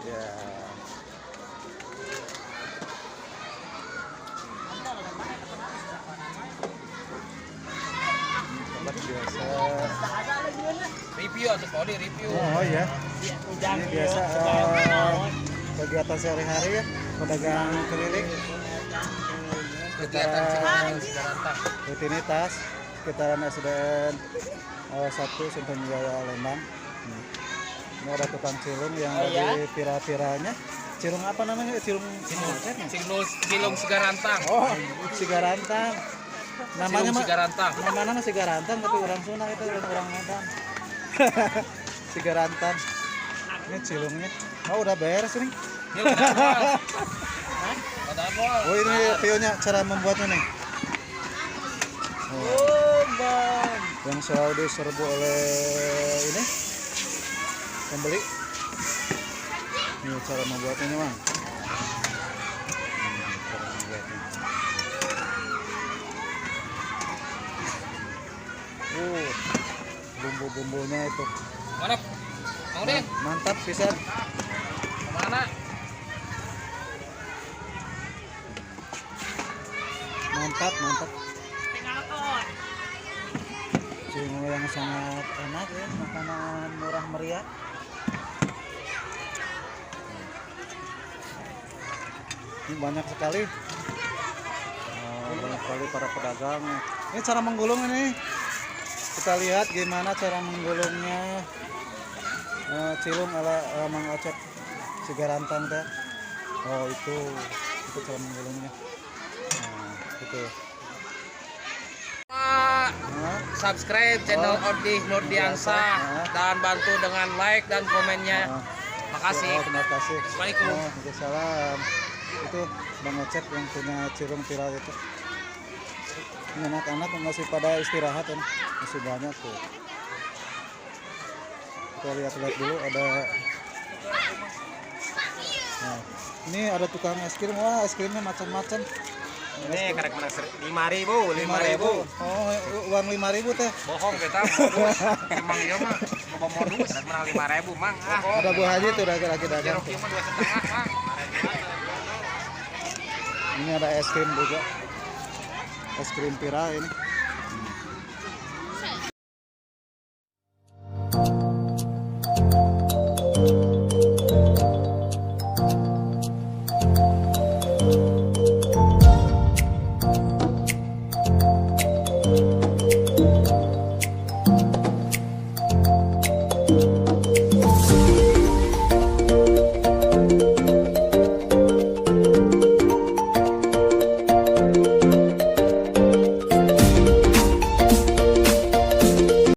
Ya. Tempat biasa. Review atau kali review. Oh iya. Ini biasa kegiatan sehari-hari ya, pedagang keliling. Kegiatan Cikarantang. Rutinitas sekitaran SDN 1 Simpang Jaya Lembang. Ini ada tukang cilung yang dari pira-piranya. Cilung apa namanya? Cilung Sigarantang. Oh, Sigarantang. Namanya mah Sigarantang. namanya Sigarantang tapi orang Sunda itu orang Medan. Sigarantang. Ini cilungnya. Oh, udah beres ini. Oh, ini videonya cara membuatnya nih. Oh, Bang. Yang selalu diserbu oleh ini pembeli. Ini cara membuatnya, Bang. Cara membuatnya. Bumbu-bumbunya itu Mana? Mau deh. mantap pisan. Kemana? Mantap. Cilung yang sangat enak ya, makanan murah meriah. Ini banyak sekali para pedagang. Ini cara menggulung ini. Kita lihat gimana cara menggulungnya cilung ala Mang Acep Sigarantang teh. Oh itu cara menggulungnya. Nah, itu. Subscribe channel Odih Nurdiansah dan bantu dengan like dan komennya. Makasih. Terima kasih. Assalamualaikum. Waalaikumsalam. Itu Bang Ocep yang punya cilung viral itu. Ini anak-anak masih pada istirahat kan, masih banyak tuh. Kita lihat dulu ada. Nah, ini ada tukang es krim. Wah, es krimnya macam-macam. Ini karek menang 5.000. Oh, uang 5.000 teh. Bohong kita modus. Emang iya mah bohong modus. Karek menang 5.000 mang. Ada Bu Haji tuh lagi dagang. Jeruk mah 2,5 mang. Ini ada es krim juga. Es krim viral ini.